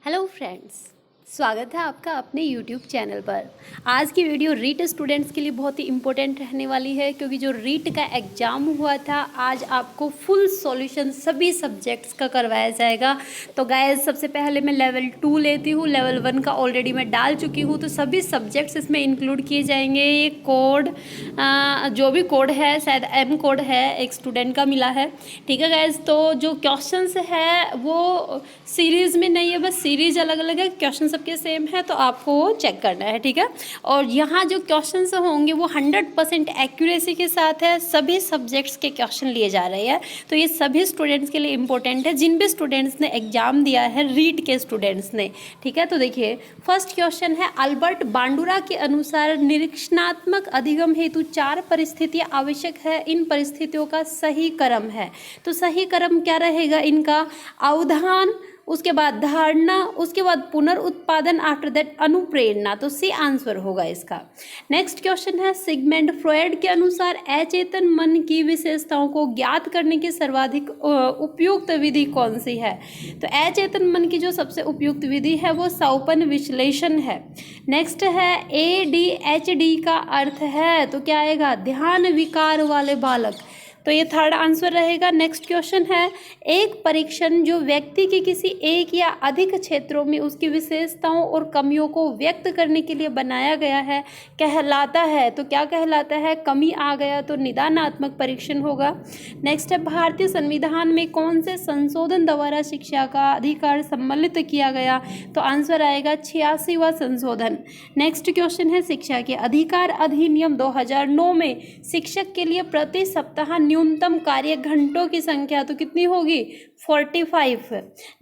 Hello friends, स्वागत है आपका अपने यूट्यूब चैनल पर। आज की वीडियो रीट स्टूडेंट्स के लिए बहुत ही इम्पोर्टेंट रहने वाली है, क्योंकि जो रीट का एग्ज़ाम हुआ था आज आपको फुल सॉल्यूशन सभी सब्जेक्ट्स का करवाया जाएगा। तो गाइस, सबसे पहले मैं लेवल 2 लेती हूँ, लेवल 1 का ऑलरेडी मैं डाल चुकी हूँ, तो सभी सब्जेक्ट्स इसमें इंक्लूड किए जाएंगे। ये कोड जो भी कोड है, शायद एम कोड है, एक स्टूडेंट का मिला है। ठीक है गाइस, तो जो क्वेश्चंस है वो सीरीज़ में नहीं है, बस सीरीज़ अलग अलग है, क्वेश्चन सबके सेम है, तो आपको वो चेक करना है। ठीक है, और यहाँ जो क्वेश्चंस होंगे वो 100% एक्यूरेसी के साथ है, सभी सब्जेक्ट्स के क्वेश्चन लिए जा रहे हैं। तो ये सभी स्टूडेंट्स के लिए इम्पोर्टेंट है, जिन भी स्टूडेंट्स ने एग्जाम दिया है, रीट के स्टूडेंट्स ने। ठीक है, तो देखिए फर्स्ट क्वेश्चन है, अल्बर्ट बांडुरा के अनुसार निरीक्षणात्मक अधिगम हेतु 4 परिस्थितियाँ आवश्यक है, इन परिस्थितियों का सही क्रम है। तो सही क्रम क्या रहेगा इनका? अवधान, उसके बाद धारणा, उसके बाद पुनरुत्पादन, आफ्टर दैट अनुप्रेरणा। तो सी आंसर होगा इसका। नेक्स्ट क्वेश्चन है, सिगमंड फ्रॉयड के अनुसार अचेतन मन की विशेषताओं को ज्ञात करने की सर्वाधिक उपयुक्त विधि कौन सी है? तो अचेतन मन की जो सबसे उपयुक्त विधि है वो सौपन विश्लेषण है। नेक्स्ट है, ADHD का अर्थ है, तो क्या आएगा? ध्यान विकार वाले बालक। तो ये थर्ड आंसर रहेगा। नेक्स्ट क्वेश्चन है, एक परीक्षण जो व्यक्ति के किसी एक या अधिक क्षेत्रों में उसकी विशेषताओं और कमियों को व्यक्त करने के लिए बनाया गया है कहलाता है। तो क्या कहलाता है? कमी आ गया तो निदानात्मक परीक्षण होगा। नेक्स्ट है, भारतीय संविधान में कौन से संशोधन द्वारा शिक्षा का अधिकार सम्मिलित किया गया? तो आंसर आएगा 86वां संशोधन। नेक्स्ट क्वेश्चन है, शिक्षा के अधिकार अधिनियम 2009 में शिक्षक के लिए प्रति सप्ताह न्यूनतम कार्य घंटों की संख्या तो कितनी होगी? 45।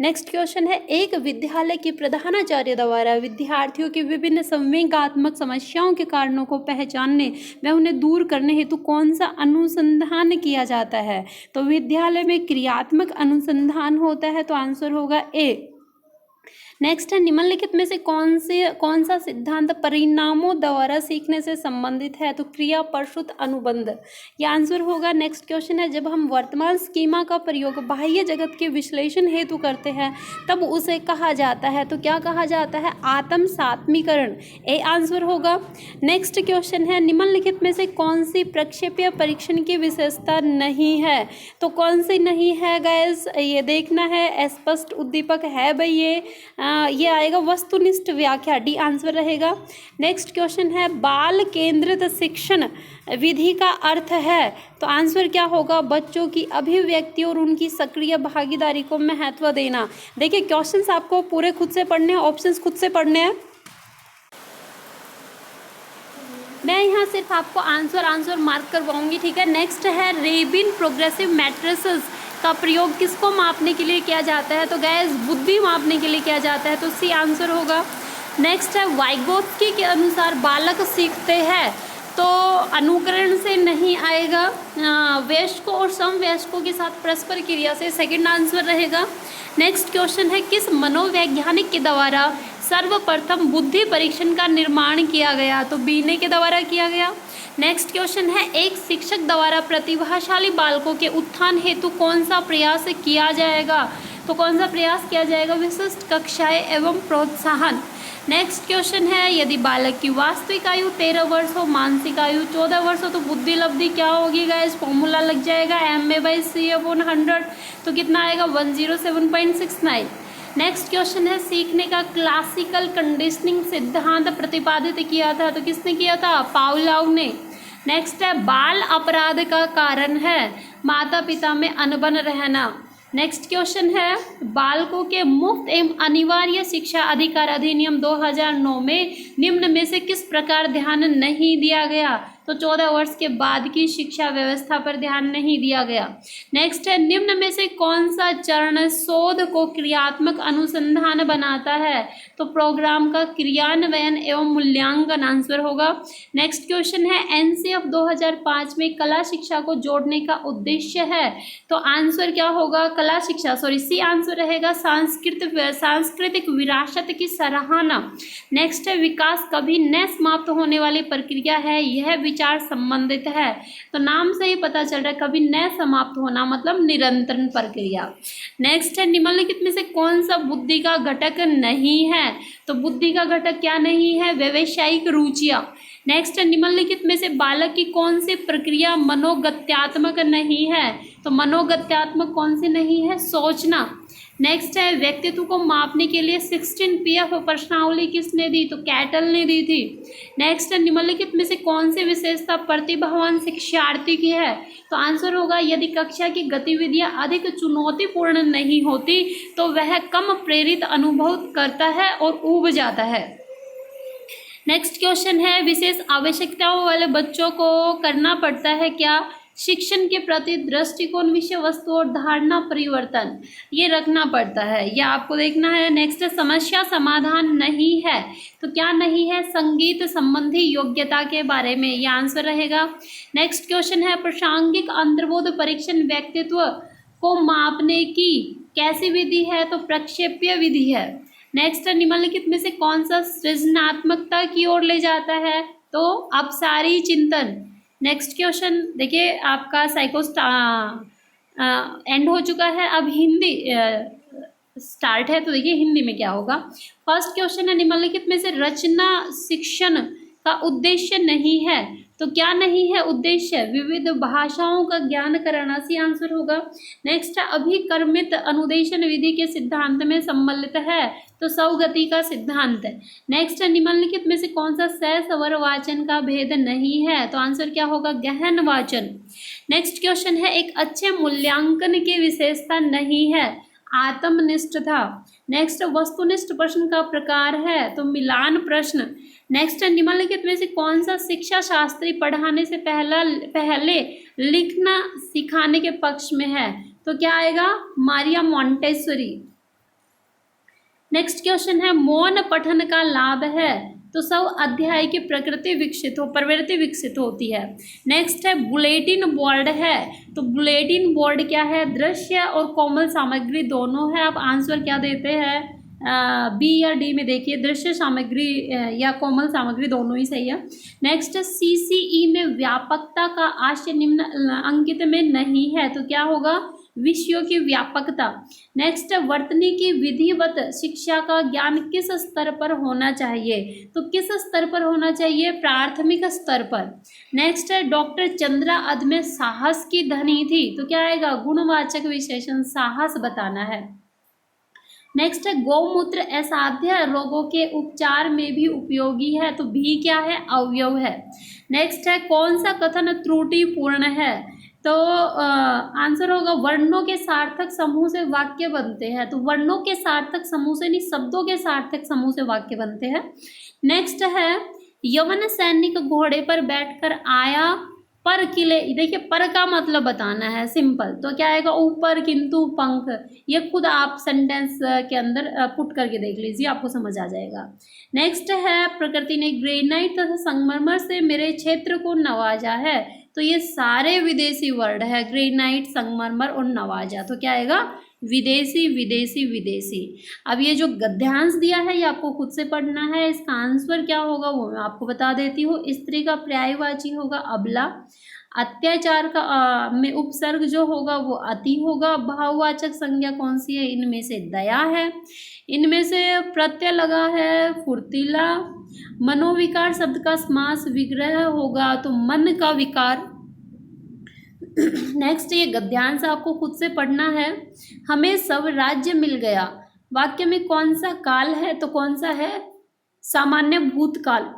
नेक्स्ट क्वेश्चन है, एक विद्यालय के प्रधानाचार्य द्वारा विद्यार्थियों की विभिन्न संवेगात्मक समस्याओं के कारणों को पहचानने व उन्हें दूर करने हेतु कौन सा अनुसंधान किया जाता है? तो विद्यालय में क्रियात्मक अनुसंधान होता है, तो आंसर होगा ए। नेक्स्ट है, निम्नलिखित में से कौन सा सिद्धांत परिणामों द्वारा सीखने से संबंधित है? तो क्रिया प्रसूत अनुबंध, ये आंसर होगा। नेक्स्ट क्वेश्चन है, जब हम वर्तमान स्कीमा का प्रयोग बाह्य जगत के विश्लेषण हेतु करते हैं तब उसे कहा जाता है? तो क्या कहा जाता है? आत्म सात्मीकरण, ए आंसर होगा। नेक्स्ट क्वेश्चन है, निम्नलिखित में से कौन सी प्रक्षेपीय परीक्षण की विशेषता नहीं है? तो कौन सी नहीं है गाइस? ये देखना है, स्पष्ट उद्दीपक है भाई, ये आएगा वस्तुनिष्ठ व्याख्या, डी आंसर रहेगा। नेक्स्ट क्वेश्चन है, बाल केंद्रित शिक्षण विधि का अर्थ है? तो आंसर क्या होगा? बच्चों की अभिव्यक्ति और उनकी सक्रिय भागीदारी को महत्व देना। देखिए क्वेश्चंस आपको पूरे खुद से पढ़ने हैं, ऑप्शंस खुद से पढ़ने हैं, मैं यहाँ सिर्फ आपको आंसर मार्क करवाऊंगी। ठीक है, नेक्स्ट है, रेबिन प्रोग्रेसिव मैट्रिसेस का प्रयोग किसको मापने के लिए किया जाता है? तो गैस बुद्धि मापने के लिए किया जाता है, तो सी आंसर होगा। नेक्स्ट है, वाइगोत्स्की के अनुसार बालक सीखते हैं, तो अनुकरण से नहीं आएगा, वयस्कों और समवयस्कों के साथ परस्पर क्रिया से, सेकंड आंसर रहेगा। नेक्स्ट क्वेश्चन है, किस मनोवैज्ञानिक के द्वारा सर्वप्रथम बुद्धि परीक्षण का निर्माण किया गया? तो बीने के द्वारा किया गया। नेक्स्ट क्वेश्चन है, एक शिक्षक द्वारा प्रतिभाशाली बालकों के उत्थान हेतु कौन सा प्रयास किया जाएगा? तो कौन सा प्रयास किया जाएगा? विशिष्ट कक्षाएं एवं प्रोत्साहन। नेक्स्ट क्वेश्चन है, यदि बालक की वास्तविक आयु 13 वर्ष हो, मानसिक आयु 14 वर्ष हो, तो बुद्धि लब्धि क्या होगी गाइस? फॉर्मूला लग जाएगा MA/C/100, तो कितना आएगा? 107.69। नेक्स्ट क्वेश्चन है, सीखने का क्लासिकल कंडीशनिंग सिद्धांत प्रतिपादित किया था, तो किसने किया था? पावलोव ने। नेक्स्ट है, बाल अपराध का कारण है माता पिता में अनबन रहना। नेक्स्ट क्वेश्चन है, बालकों के मुफ्त एवं अनिवार्य शिक्षा अधिकार अधिनियम 2009 में निम्न में से किस प्रकार ध्यान नहीं दिया गया? तो 14 वर्ष के बाद की शिक्षा व्यवस्था पर ध्यान नहीं दिया गया। नेक्स्ट है, निम्न में से कौन सा चरण शोध को क्रियात्मक अनुसंधान बनाता है? तो प्रोग्राम का क्रियान्वयन एवं मूल्यांकन, आंसर होगा। नेक्स्ट क्वेश्चन है, NCF 2005 में कला शिक्षा को जोड़ने का उद्देश्य है, तो आंसर क्या होगा? कला शिक्षा, सी आंसर रहेगा। सांस्कृतिक विरासत की सराहना। नेक्स्ट है, विकास कभी न समाप्त होने वाली प्रक्रिया है, यह विचार संबंधित है। तो नाम से ही पता चल रहा है कभी न समाप्त होना मतलब निरंतर प्रक्रिया। नेक्स्ट है निम्नलिखित में से कौन सा बुद्धि का घटक नहीं है। तो बुद्धि का घटक क्या नहीं है, व्यवसायिक रुचियाँ। नेक्स्ट है निम्नलिखित में से बालक की कौन सी प्रक्रिया मनोगत्यात्मक नहीं है। तो मनोगत्यात्मक कौन सी नहीं है, सोचना। नेक्स्ट है व्यक्तित्व को मापने के लिए 16 PF प्रश्नावली किसने दी, तो कैटल ने दी थी। नेक्स्ट है निम्नलिखित में से कौन सी विशेषता प्रतिभावान शिक्षार्थी की है। तो आंसर होगा यदि कक्षा की गतिविधियां अधिक चुनौतीपूर्ण नहीं होती तो वह कम प्रेरित अनुभव करता है और ऊब जाता है। नेक्स्ट क्वेश्चन है विशेष आवश्यकताओं वाले बच्चों को करना पड़ता है क्या, शिक्षण के प्रति दृष्टिकोण, विषय वस्तु और धारणा परिवर्तन, ये रखना पड़ता है, ये आपको देखना है। नेक्स्ट है समस्या समाधान नहीं है। तो क्या नहीं है, संगीत संबंधी योग्यता के बारे में, ये आंसर रहेगा। नेक्स्ट क्वेश्चन है प्रासंगिक अंतर्बोध परीक्षण व्यक्तित्व को मापने की कैसी विधि है, तो प्रक्षेप्य विधि है। नेक्स्ट निम्नलिखित में से कौन सा सृजनात्मकता की ओर ले जाता है, तो अपसारी चिंतन। नेक्स्ट क्वेश्चन देखिए आपका एंड हो चुका है, अब हिंदी स्टार्ट है। तो देखिए हिंदी में क्या होगा। फर्स्ट क्वेश्चन है निम्नलिखित में से रचना शिक्षण का उद्देश्य नहीं है। तो क्या नहीं है उद्देश्य, विविध भाषाओं का ज्ञान कराना, सी आंसर होगा। नेक्स्ट अभिकर्मित अनुदेशन विधि के सिद्धांत में सम्मिलित है। तो सौगति का सिद्धांत है। नेक्स्ट निम्नलिखित में से कौन सा सस्वर वाचन का भेद नहीं है। तो आंसर क्या होगा, गहन वाचन। नेक्स्ट क्वेश्चन है एक अच्छे मूल्यांकन की विशेषता नहीं है, आत्मनिष्ठता। नेक्स्ट वस्तुनिष्ठ प्रश्न का प्रकार है, तो मिलान प्रश्न। नेक्स्ट निम्नलिखित में से कौन सा शिक्षा शास्त्री पढ़ाने से पहले लिखना सिखाने के पक्ष में है। तो क्या आएगा, मारिया मॉन्टेसरी। नेक्स्ट क्वेश्चन है मौन पठन का लाभ है। तो सब अध्याय की प्रवृत्ति विकसित होती है। नेक्स्ट है बुलेटिन बोर्ड है। तो बुलेटिन बोर्ड क्या है, दृश्य और कोमल सामग्री दोनों है। आप आंसर क्या देते हैं, बी या डी में देखिए, दृश्य सामग्री या कोमल सामग्री दोनों ही सही है। नेक्स्ट CCE में व्यापकता का आशय निम्न अंकित में नहीं है। तो क्या होगा, विषयों की व्यापकता। नेक्स्ट वर्तनी की विधिवत शिक्षा का ज्ञान किस स्तर पर होना चाहिए। तो किस स्तर पर होना चाहिए, प्राथमिक स्तर पर। नेक्स्ट है डॉक्टर चंद्रा अदम्य साहस की धनी थी। तो क्या आएगा, गुणवाचक विशेषण साहस बताना है। नेक्स्ट है गौमूत्र असाध्य रोगों के उपचार में भी उपयोगी है। तो भी क्या है, अवयव है। नेक्स्ट है कौन सा कथन त्रुटिपूर्ण है। तो आंसर होगा वर्णों के सार्थक समूह से वाक्य बनते हैं। तो वर्णों के सार्थक समूह से नहीं, शब्दों के सार्थक समूह से वाक्य बनते हैं। नेक्स्ट है यवन सैनिक घोड़े पर बैठकर आया पर किले, देखिए पर का मतलब बताना है, सिंपल। तो क्या आएगा, ऊपर किंतु पंख। ये खुद आप सेंटेंस के अंदर पुट करके देख लीजिए, आपको समझ आ जाएगा। नेक्स्ट है प्रकृति ने ग्रेनाइट तथा संगमरमर से मेरे क्षेत्र को नवाजा है। तो ये सारे विदेशी वर्ड है, ग्रेनाइट, संगमरमर और नवाजा। तो क्या आएगा, विदेशी विदेशी विदेशी। अब ये जो गद्यांश दिया है ये आपको खुद से पढ़ना है। इसका आंसर क्या होगा वो मैं आपको बता देती हूँ। स्त्री का पर्यायवाची होगा अबला। अत्याचार का में उपसर्ग जो होगा वो अति होगा। भाववाचक संज्ञा कौन सी है, इनमें से दया है। इनमें से प्रत्यय लगा है फुर्तीला। मनोविकार शब्द का समास विग्रह होगा, तो मन का विकार। नेक्स्ट ये गद्यांश आपको खुद से पढ़ना है। हमें सब राज्य मिल गया, वाक्य में कौन सा काल है, तो कौन सा है, सामान्य भूतकाल।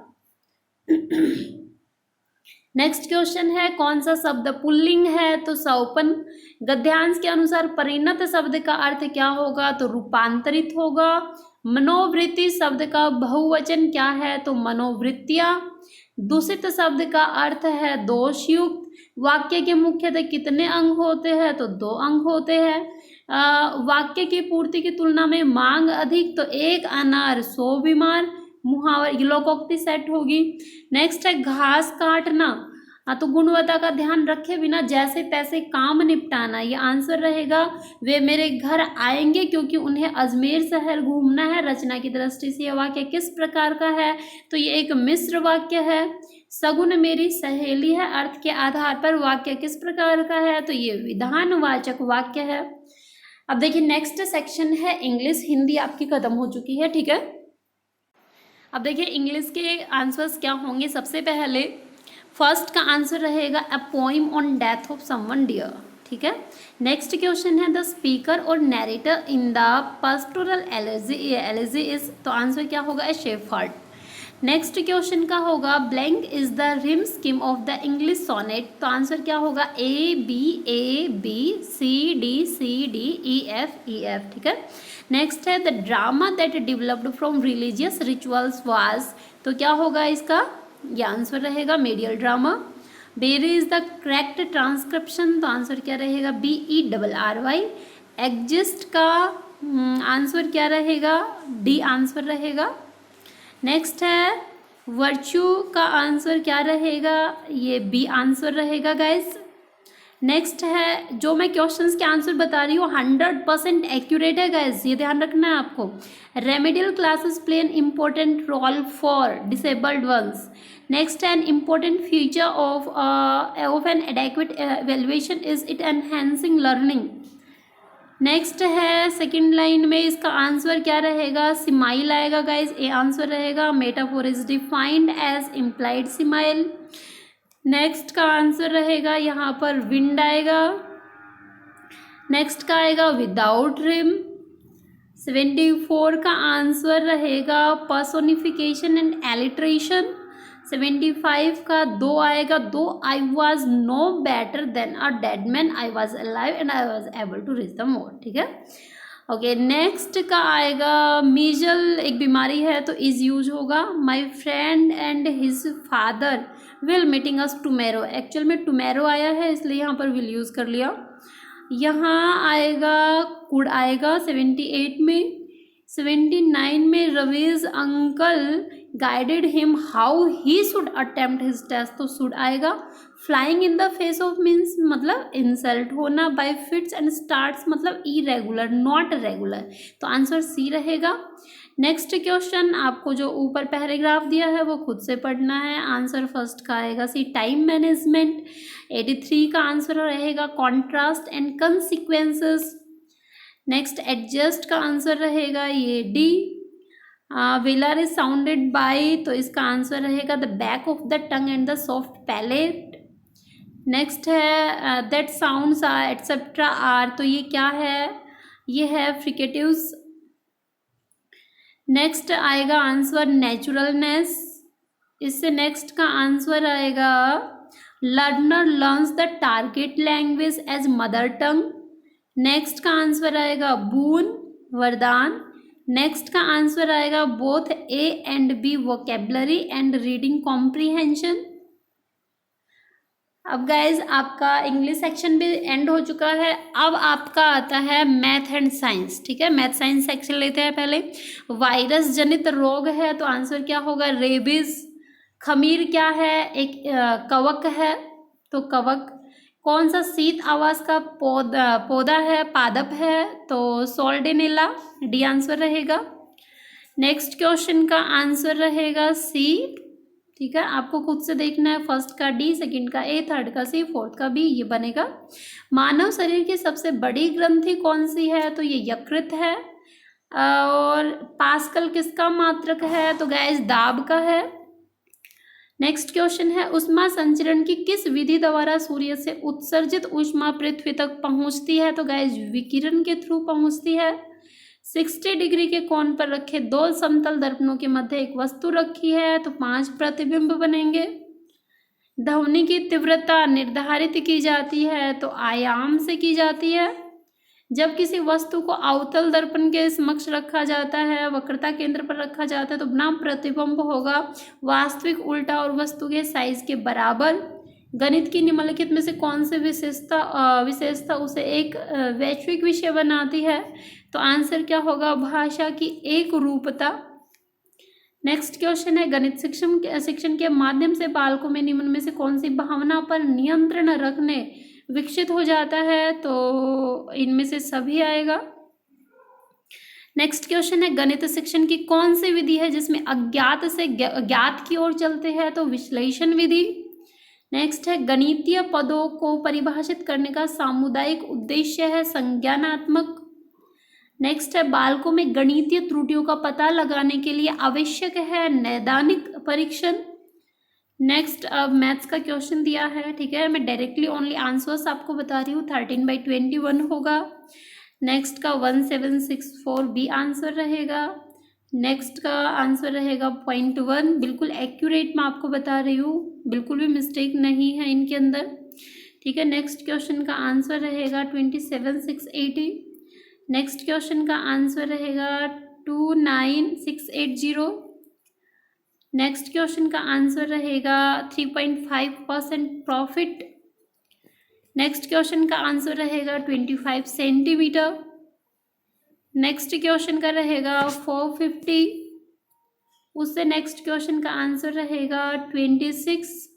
नेक्स्ट क्वेश्चन है कौन सा शब्द पुल्लिंग है, तो सौपन। गद्यांश के अनुसार परिणत शब्द का अर्थ क्या होगा, तो रूपांतरित होगा। मनोवृत्ति शब्द का बहुवचन क्या है, तो मनोवृत्तियां। दूषित शब्द का अर्थ है दोषयुक्त। वाक्य के मुख्यतः कितने अंग होते हैं, तो 2 अंग होते हैं। वाक्य की पूर्ति की तुलना में मांग अधिक, तो 1 अनार 100 बीमार। मुहावर लोकोक्ति सेट होगी। नेक्स्ट है घास काटना। हाँ, तो गुणवत्ता का ध्यान रखे बिना जैसे तैसे काम निपटाना, ये आंसर रहेगा। वे मेरे घर आएंगे क्योंकि उन्हें अजमेर शहर घूमना है। रचना की दृष्टि से यह वाक्य किस प्रकार का है, तो ये एक मिश्र वाक्य है। सगुन मेरी सहेली है, अर्थ के आधार पर वाक्य किस प्रकार का है, तो ये विधानवाचक वाक्य है। अब देखिए नेक्स्ट सेक्शन है इंग्लिश। हिंदी आपकी खत्म हो चुकी है, ठीक है। अब देखिए इंग्लिश के आंसर्स क्या होंगे। सबसे पहले फर्स्ट का आंसर रहेगा a poem on death of someone dear, ठीक है। नेक्स्ट क्वेश्चन है द स्पीकर और narrator in the pastoral elegy is, तो आंसर क्या होगा ए शेफर्ड। नेक्स्ट क्वेश्चन का होगा blank is the rhyme scheme of the English sonnet, तो आंसर क्या होगा A B C D E F, ठीक है। नेक्स्ट है the drama that developed from religious rituals was, तो क्या होगा इसका, ये आंसर रहेगा medieval drama. Where is the correct transcription, तो आंसर क्या रहेगा BERRY। एग्जिस्ट का आंसर क्या रहेगा, डी आंसर रहेगा। नेक्स्ट है वर्च्यू का आंसर क्या रहेगा, ये बी आंसर रहेगा गाइस। नेक्स्ट है जो मैं क्वेश्चंस के आंसर बता रही हूँ 100% एक्यूरेट है गाइस, ये ध्यान रखना है आपको। Remedial classes play an important role for disabled ones. Next an important feature of an adequate evaluation is it enhancing learning. Next है सेकंड लाइन में इसका आंसर क्या रहेगा, सिमाइल आएगा गाइज, ए आंसर रहेगा। Metaphor is defined as implied simile. Next का answer रहेगा यहाँ पर विंड आएगा। नेक्स्ट का आएगा विदाउट रिम। 74 का आंसर रहेगा पर्सोनिफिकेशन एंड एलिट्रेशन। 75 का दो आएगा, दो I was no better than a dead man, I was alive and I was able to reach the more, ठीक है। ओके नेक्स्ट का आएगा मीजल एक बीमारी है तो इज यूज होगा। My friend and his father will meeting us tomorrow, actual में टुमेरो आया है इसलिए यहाँ पर विल यूज कर लिया। यहाँ आएगा कुड आएगा 78 में। 79 में Ravi's uncle guided him how he should attempt his test, तो शुड आएगा। Flying in the face of means मतलब इंसल्ट होना। बाय फिट्स एंड स्टार्ट्स मतलब इरेगुलर नॉट रेगुलर, तो आंसर सी रहेगा। नेक्स्ट क्वेश्चन आपको जो ऊपर पैराग्राफ दिया है वो खुद से पढ़ना है। आंसर फर्स्ट का आएगा सी टाइम मैनेजमेंट। 83 का आंसर रहेगा contrast and consequences. Next adjust का आंसर रहेगा ये D. Velar is sounded by, तो इसका आंसर रहेगा the back of the tongue and the soft palate. Next है that sounds are etcetera are, तो ये क्या है, ये है फ्रिकेटिव्स। नेक्स्ट आएगा आंसर नेचुरलनेस। इससे नेक्स्ट का आंसर आएगा learner learns the target language as mother tongue. Next का आंसर आएगा बून वरदान। नेक्स्ट का आंसर आएगा both A and B vocabulary and reading comprehension. अब गाइज आपका इंग्लिश सेक्शन भी एंड हो चुका है। अब आपका आता है मैथ एंड साइंस, ठीक है। मैथ साइंस सेक्शन लेते हैं पहले। वायरस जनित रोग है तो आंसर क्या होगा रेबीज। खमीर क्या है, एक कवक है तो कवक। कौन सा शीत आवास का पौधा है, पादप है तो सोल्डेनेला, डी आंसर रहेगा। नेक्स्ट क्वेश्चन का आंसर रहेगा सी, ठीक है। आपको खुद से देखना है, फर्स्ट का डी, सेकंड का ए, थर्ड का सी, फोर्थ का बी, ये बनेगा। मानव शरीर की सबसे बड़ी ग्रंथि कौन सी है, तो ये यकृत है। और पास्कल किसका मात्रक है, तो गाइस दाब का है। नेक्स्ट क्वेश्चन है उष्मा संचरण की किस विधि द्वारा सूर्य से उत्सर्जित ऊष्मा पृथ्वी तक पहुंचती है, तो गाइस विकिरण के थ्रू पहुंचती है। 60 डिग्री के कोण पर रखे दो समतल दर्पणों के मध्य एक वस्तु रखी है तो 5 प्रतिबिंब बनेंगे। ध्वनि की तीव्रता निर्धारित की जाती है तो आयाम से की जाती है। जब किसी वस्तु को अवतल दर्पण के समक्ष रखा जाता है, वक्रता केंद्र पर रखा जाता है तो बनाम प्रतिबिंब होगा वास्तविक उल्टा और वस्तु के साइज के बराबर। गणित की निम्नलिखित में से कौन सी विशेषता उसे एक वैश्विक विषय बनाती है, तो आंसर क्या होगा भाषा की एक रूपता। नेक्स्ट क्वेश्चन है गणित शिक्षण के माध्यम से बालकों में निम्न में से कौन सी भावना पर नियंत्रण रखने विकसित हो जाता है, तो इनमें से सभी आएगा। नेक्स्ट क्वेश्चन है गणित शिक्षण की कौन सी विधि है जिसमें अज्ञात से ज्ञात की ओर चलते हैं, तो विश्लेषण विधि। नेक्स्ट है गणितीय पदों को परिभाषित करने का सामुदायिक उद्देश्य है संज्ञानात्मक। नेक्स्ट है बालकों में गणितीय त्रुटियों का पता लगाने के लिए आवश्यक है नैदानिक परीक्षण। नेक्स्ट अब मैथ्स का क्वेश्चन दिया है, ठीक है, मैं डायरेक्टली ओनली आंसर्स आपको बता रही हूँ। 13/21 होगा। नेक्स्ट का 1764 बी आंसर रहेगा। नेक्स्ट का आंसर रहेगा 0.1, बिल्कुल एक्यूरेट मैं आपको बता रही हूँ, बिल्कुल भी मिस्टेक नहीं है इनके अंदर, ठीक है। नेक्स्ट क्वेश्चन का आंसर रहेगा 27,680। नेक्स्ट क्वेश्चन का आंसर रहेगा 29,680। नेक्स्ट क्वेश्चन का आंसर रहेगा 3.5% प्रॉफिट। नेक्स्ट क्वेश्चन का आंसर रहेगा 25 सेंटीमीटर। नेक्स्ट क्वेश्चन का रहेगा 450। उससे नेक्स्ट क्वेश्चन का आंसर रहेगा 26।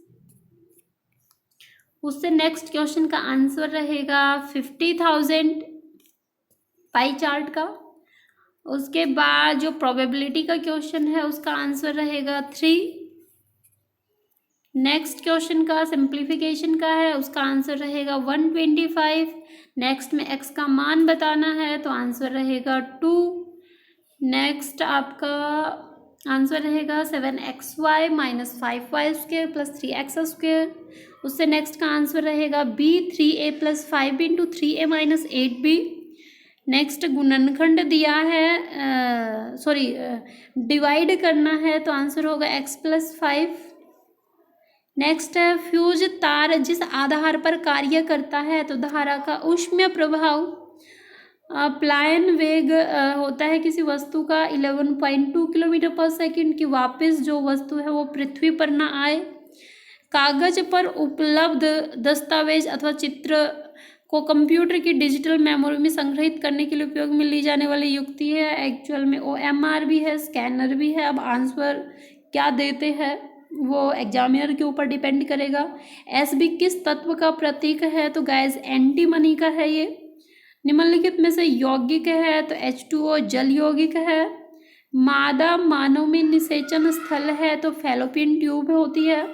उससे नेक्स्ट क्वेश्चन का आंसर रहेगा 50,000 पाई चार्ट का। उसके बाद जो प्रोबेबिलिटी का क्वेश्चन है उसका आंसर रहेगा 3। नेक्स्ट क्वेश्चन का सिंप्लीफिकेशन का है, उसका आंसर रहेगा 125। नेक्स्ट में x का मान बताना है तो आंसर रहेगा 2। नेक्स्ट आपका आंसर रहेगा 7xy minus 5y square plus 3x square. उससे नेक्स्ट का आंसर रहेगा b 3a plus 5b into 3a minus 8b। Next गुणनखंड दिया है, डिवाइड करना है तो आंसर होगा x प्लस 5। नेक्स्ट है फ्यूज तार जिस आधार पर कार्य करता है तो धारा का ऊष्मीय प्रभाव प्लायन वेग होता है किसी वस्तु का 11.2 किलोमीटर पर सेकंड की वापस जो वस्तु है वो पृथ्वी पर ना आए। कागज पर उपलब्ध दस्तावेज अथवा चित्र को कंप्यूटर की डिजिटल मेमोरी में संग्रहित करने के लिए उपयोग में ली जाने वाली युक्ति है। एक्चुअल में OMR भी है, स्कैनर भी है। अब आंसर क्या देते हैं वो एग्जामिनर के ऊपर डिपेंड करेगा। SB किस तत्व का प्रतीक है, तो गाइस एंटीमनी का है ये। निम्नलिखित में से यौगिक है तो H2O जल यौगिक है। मादा मानव में निषेचन स्थल है तो फैलोपियन ट्यूब होती है।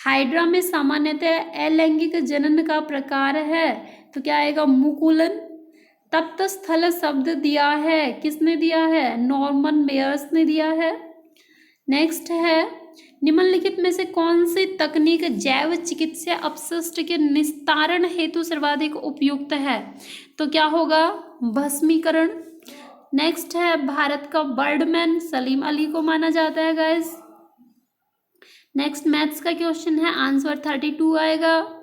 हाइड्रा में सामान्यतः अलैंगिक जनन का प्रकार है तो क्या आएगा, मुकुलन। तप्त स्थल शब्द दिया है, किसने दिया है, नॉर्मन मेयर्स ने दिया है। नेक्स्ट है निम्नलिखित में से कौन सी तकनीक जैव चिकित्सा अपशिष्ट के निस्तारण हेतु सर्वाधिक उपयुक्त है, तो क्या होगा, भस्मीकरण। नेक्स्ट है भारत का बर्डमैन सलीम अली को माना जाता है गाइस। नेक्स्ट मैथ्स का क्वेश्चन है, आंसर 32 आएगा।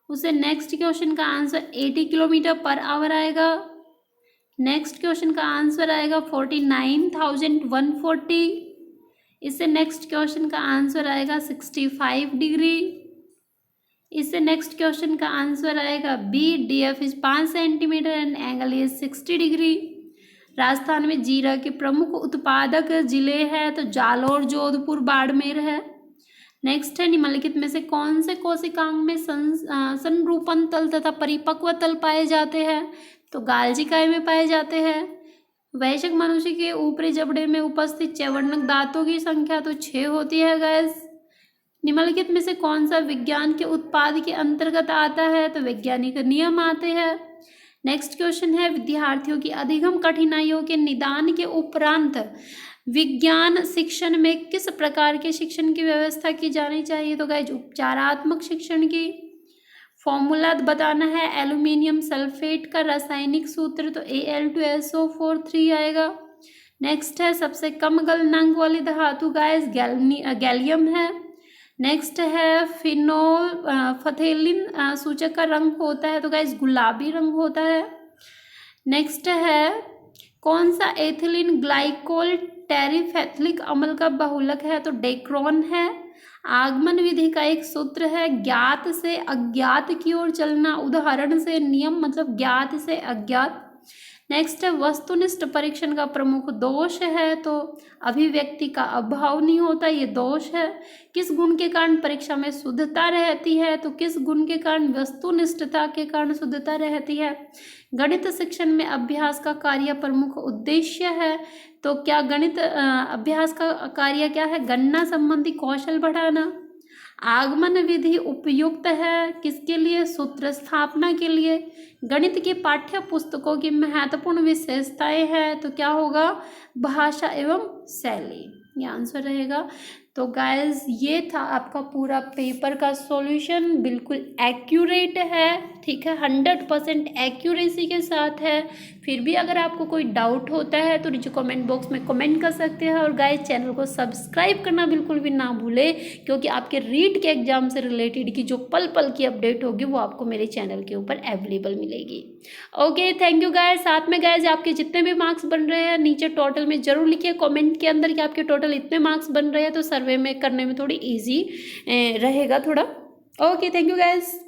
उसे नेक्स्ट क्वेश्चन का आंसर 80 किलोमीटर पर आवर आएगा। नेक्स्ट क्वेश्चन का आंसर आएगा 49,140। इससे नेक्स्ट क्वेश्चन का आंसर आएगा 65 डिग्री। इससे नेक्स्ट क्वेश्चन का आंसर आएगा B, DF is 5 centimetre and angle is 60 degree. Rajasthan में जीरा के प्रमुख उत्पादक जिले हैं तो जालौर, जोधपुर, बाड़मेर है। नेक्स्ट है निम्नलिखित में से कौन से कोशिकांग में संरूपण तल तथा परिपक्व तल पाए जाते हैं, तो गाल्जिकाय में पाए जाते हैं। वयस्क मनुष्य के ऊपरी जबड़े में उपस्थित चैवर्णक दांतों की संख्या तो 6 होती है गैस। निम्नलिखित में से कौन सा विज्ञान के उत्पाद के अंतर्गत आता है, तो वैज्ञानिक नियम आते हैं। नेक्स्ट क्वेश्चन है विद्यार्थियों की अधिगम कठिनाइयों के निदान के उपरांत विज्ञान शिक्षण में किस प्रकार के शिक्षण की व्यवस्था की जानी चाहिए, तो गाइस उपचारात्मक शिक्षण की। फॉर्मूला बताना है एल्यूमिनियम सल्फेट का रासायनिक सूत्र, तो Al2SO4 3 आएगा। नेक्स्ट है सबसे कम गलनांक वाली धातु गाइस गैलियम है। नेक्स्ट है फिनोल्फथेलिन सूचक का रंग होता है तो गाइस गुलाबी रंग होता है। नेक्स्ट है कौन सा एथिलीन ग्लाइकोल टेरिफेथिलिक अम्ल का बहुलक है, तो डेक्रोन है। आगमन विधि का एक सूत्र है ज्ञात से अज्ञात की ओर चलना, उदाहरण से नियम मतलब ज्ञात से अज्ञात। नेक्स्ट है वस्तुनिष्ठ परीक्षण का प्रमुख दोष है, तो अभिव्यक्ति का अभाव नहीं होता, ये दोष है। किस गुण के कारण परीक्षा में शुद्धता रहती है, तो किस गुण के कारण, वस्तुनिष्ठता के कारण शुद्धता रहती है। गणित शिक्षण में अभ्यास का कार्य प्रमुख उद्देश्य है, तो क्या गणित अभ्यास का कार्य क्या है, गणना संबंधी कौशल बढ़ाना। आगमन विधि उपयुक्त है किसके लिए, सूत्र स्थापना के लिए। गणित की पाठ्य पुस्तकों की महत्वपूर्ण विशेषताएं हैं, तो क्या होगा, भाषा एवं शैली, ये आंसर रहेगा। तो गाइस ये था आपका पूरा पेपर का सॉल्यूशन, बिल्कुल एक्यूरेट है, ठीक है, 100% एक्यूरेसी के साथ है। फिर भी अगर आपको कोई डाउट होता है तो नीचे कमेंट बॉक्स में कमेंट कर सकते हैं। और गाइस चैनल को सब्सक्राइब करना बिल्कुल भी ना भूले, क्योंकि आपके रीट के एग्जाम से रिलेटेड की जो पल पल की अपडेट होगी वो आपको मेरे चैनल के ऊपर अवेलेबल मिलेगी। Okay, thank you guys. साथ में गाइस आपके जितने भी मार्क्स बन रहे हैं नीचे टोटल में जरूर लिखिए कमेंट के अंदर कि आपके टोटल इतने मार्क्स बन रहे हैं, तो सर्वे में करने में थोड़ी ईजी रहेगा थोड़ा। Okay, thank you guys.